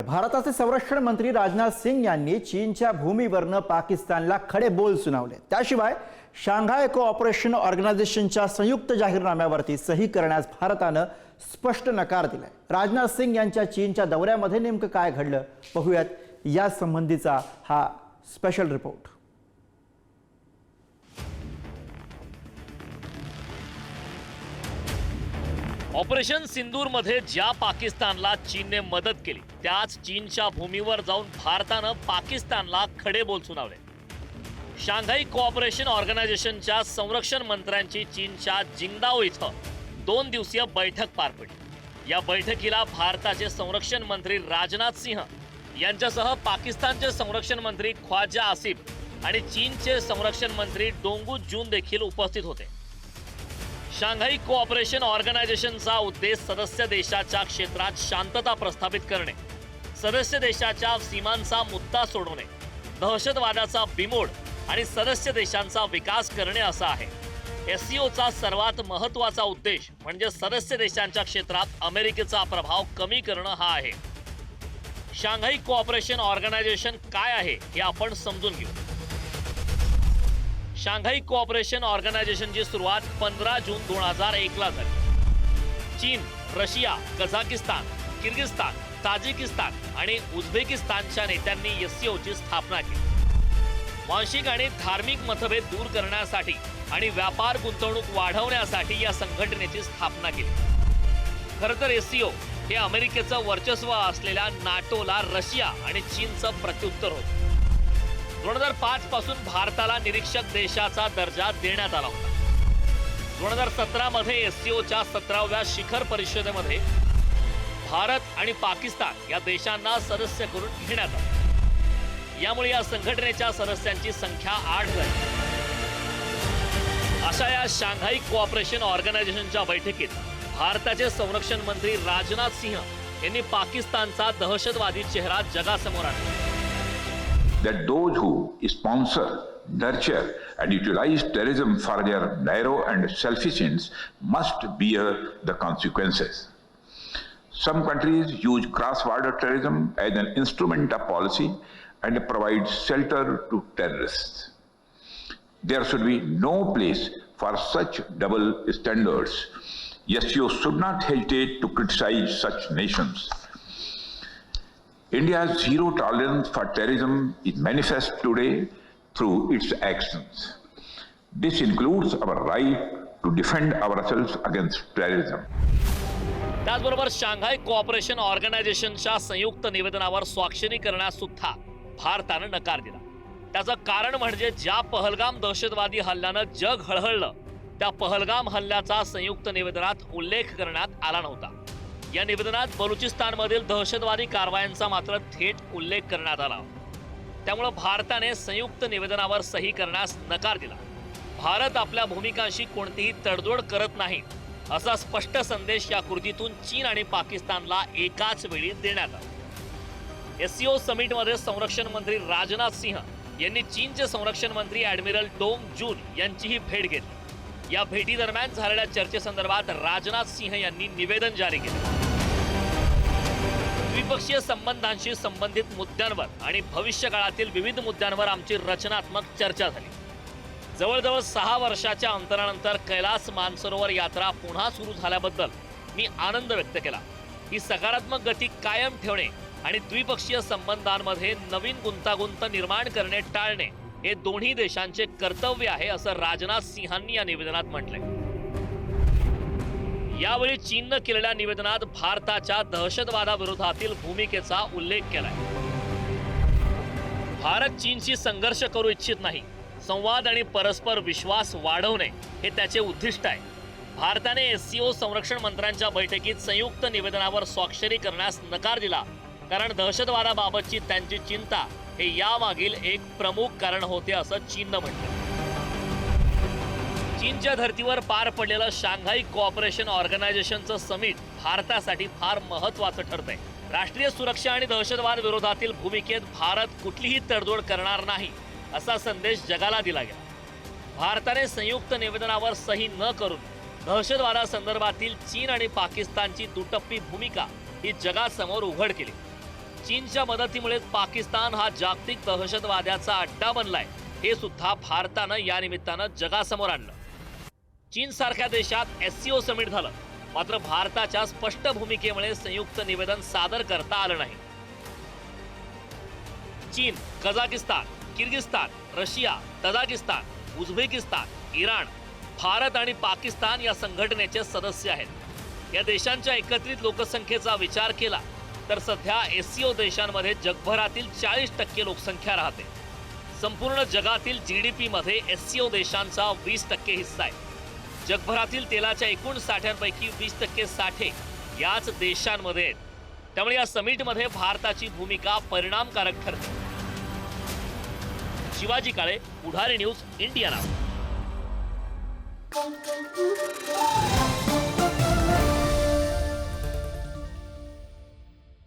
भारताचे संरक्षण मंत्री राजनाथ सिंग यांनी चीनच्या भूमीवरनं पाकिस्तानला खडे बोल सुनावले। त्याशिवाय शांघाय कोऑपरेशन ऑर्गनायझेशनच्या संयुक्त जाहीरनाम्यावरती सही करण्यास भारतानं स्पष्ट नकार दिलाय। राजनाथ सिंग यांच्या चीनच्या दौऱ्यामध्ये नेमकं काय घडलं पाहूयात या संबंधीचा हा स्पेशल रिपोर्ट। ऑपरेशन सिंदूरमध्ये ज्या पाकिस्तानला चीनने मदत केली त्याच चीनच्या भूमीवर जाऊन भारतानं पाकिस्तानला खडे बोल सुनावले। शांघाई कोऑपरेशन ऑर्गनायझेशनच्या संरक्षण मंत्र्यांची चीनच्या जिंगदाओ इथं 2 दिवसीय बैठक पार पडली। या बैठकीला भारताचे संरक्षण मंत्री राजनाथ सिंह यांच्यासह पाकिस्तानचे संरक्षण मंत्री ख्वाजा आसिफ आणि चीनचे संरक्षण मंत्री डोंगू जून देखील उपस्थित होते। शांघाई कोऑपरेशन ऑर्गनायझेशनचा उद्देश सदस्य देशाच्या क्षेत्रात शांतता प्रस्थापित करणे, सदस्य देशाच्या सीमांचा मुद्दा सोडवणे, दहशतवादाचा बिमोड आणि सदस्य देशांचा विकास करणे असा आहे। एससीओचा सर्वात महत्त्वाचा उद्देश म्हणजे सदस्य देशांच्या क्षेत्रात अमेरिकेचा प्रभाव कमी करणं हा आहे। शांघाई कोऑपरेशन ऑर्गनायझेशन काय आहे हे आपण समजून घेऊ। शांघाई कोऑपरेशन ऑर्गनायझेशनची सुरुवात 15 जून 2001 ला झाली। चीन, रशिया, कझाकिस्तान, किर्गिस्तान, ताजिकिस्तान आणि उझबेकिस्तानच्या नेत्यांनी एससीओची स्थापना केली। वांशिक आणि धार्मिक मतभेद दूर करण्यासाठी आणि व्यापार गुंतवणूक वाढवण्यासाठी या संघटनेची स्थापना केली। खरं तर एससीओ हे अमेरिकेचं वर्चस्व असलेल्या नाटोला रशिया आणि चीनचं प्रत्युत्तर होतं। 2005 पासून भारताला निरीक्षक देशाचा दर्जा देण्यात आला होता। 2017 मध्ये एससीओच्या 17व्या शिखर परिषदेमध्ये भारत आणि पाकिस्तान या देशांना सदस्य करून घेण्यात आले। यामुळे या संघटनेच्या सदस्यांची संख्या 8 झाली। अशा या शांघाई कोऑपरेशन ऑर्गनायझेशनच्या बैठकीत भारताचे संरक्षण मंत्री राजनाथ सिंह यांनी पाकिस्तानचा दहशतवादी चेहरा जगासमोर आणला। That those who sponsor, nurture and utilize terrorism for their narrow and selfish ends must bear the consequences. Some countries use cross-border terrorism as an instrument of policy and provide shelter to terrorists. There should be no place for such double standards. SCO should not hesitate to criticize such nations. India's zero tolerance for terrorism is manifest today through its actions. This includes our right to defend ourselves against terrorism. त्याचबरोबर Shanghai cooperation ऑर्गनायझेशनच्या संयुक्त निवेदनावर स्वाक्षरी करण्यास सुद्धा भारतानं नकार दिला। त्याचं कारण म्हणजे ज्या पहलगाम दहशतवादी हल्ल्यानं जग हळहळलं त्या पहलगाम हल्ल्याचा संयुक्त निवेदनात उल्लेख करण्यात आला नव्हता। या निवेदनात बलुचिस्तानमधील दहशतवादी कारवायांचा मात्र थेट उल्लेख करण्यात आला। त्यामुळे भारताने संयुक्त निवेदनावर सही करण्यास नकार दिला। भारत आपल्या भूमिकांशी कोणतीही तडजोड करत नाही असा स्पष्ट संदेश या कृतीतून चीन आणि पाकिस्तानला एकाच वेळी देण्यात आला। एससीओ समिटमध्ये संरक्षण मंत्री राजनाथ सिंह यांनी चीनचे संरक्षण मंत्री ॲडमिरल डोंग जून यांचीही भेट घेतली। या भेटीदरम्यान झालेल्या चर्चेसंदर्भात राजनाथ सिंह यांनी निवेदन जारी केले। द्विपक्षीय संबंधांशी संबंधित मुद्द्यांवर आणि भविष्यकाळातील विविध मुद्द्यांवर आमची रचनात्मक चर्चा झाली। जवळजवळ 6 वर्षाच्या अंतरानंतर कैलास मानसरोवर यात्रा पुन्हा सुरू झाल्याबद्दल मी आनंद व्यक्त केला। ही सकारात्मक गती कायम ठेवणे आणि द्विपक्षीय संबंधांमध्ये नवीन गुंतागुंत निर्माण करणे टाळणे हे दोन्ही देशांचे कर्तव्य आहे असं राजनाथ सिंहांनी या निवेदनात म्हटलंय। यावेळी चीननं केलेल्या निवेदनात भारताच्या दहशतवादाविरोधातील भूमिकेचा उल्लेख केलाय। भारत चीनशी संघर्ष करू इच्छित नाही, संवाद आणि परस्पर विश्वास वाढवणे हे त्याचे उद्दिष्ट आहे। भारताने एससीओ संरक्षण मंत्र्यांच्या बैठकीत संयुक्त निवेदनावर स्वाक्षरी करण्यास नकार दिला कारण दहशतवादाबाबतची त्यांची चिंता हे यामागील एक प्रमुख कारण होते असं चीननं म्हटलं। चीनच्या धर्तीवर पार पडलेलं शांघाई कोऑपरेशन ऑर्गनायझेशनचं समिट भारतासाठी फार महत्त्वाचं ठरतंय। राष्ट्रीय सुरक्षा आणि दहशतवाद विरोधातील भूमिकेत भारत कुठलीही तडजोड करणार नाही असा संदेश जगाला दिला गेला। भारताने संयुक्त निवेदनावर सही न करून दहशतवादासंदर्भातील चीन आणि पाकिस्तानची दुटप्पी भूमिका ही जगासमोर उघड केली। चीनच्या मदतीमुळे पाकिस्तान हा जागतिक दहशतवाद्याचा अड्डा बनलाय हे सुद्धा भारतानं या निमित्तानं जगासमोर आणलं. चीन सारख्या देशात SCO समिट झालं, मात्र भारताच्या स्पष्ट भूमिकेमुळे संयुक्त निवेदन सादर करता आलं नाही. चीन, Kazakhstan, Kyrgyzstan, Russia, Tajikistan, Uzbekistan, Iran, Bharat आणि पाकिस्तान या संघटनेचे सदस्य आहेत. या देशांच्या एकत्रित लोकसंख्येचा विचार केला तर सध्या SCO देशांमध्ये जगभरातील 40% लोकसंख्या राहते. संपूर्ण जगातील GDP मध्ये SCO देशांचा 20% हिस्सा आहे. जगभरातील तेलाच्या एकूण साठ्यांपैकी 20% साठे याच देशांमध्ये आहेत. त्यामुळे या समिटमध्ये भारताची भूमिका परिणामकारक ठरते. शिवाजी काळे, पुढारी न्यूज, इंडिया नाऊ.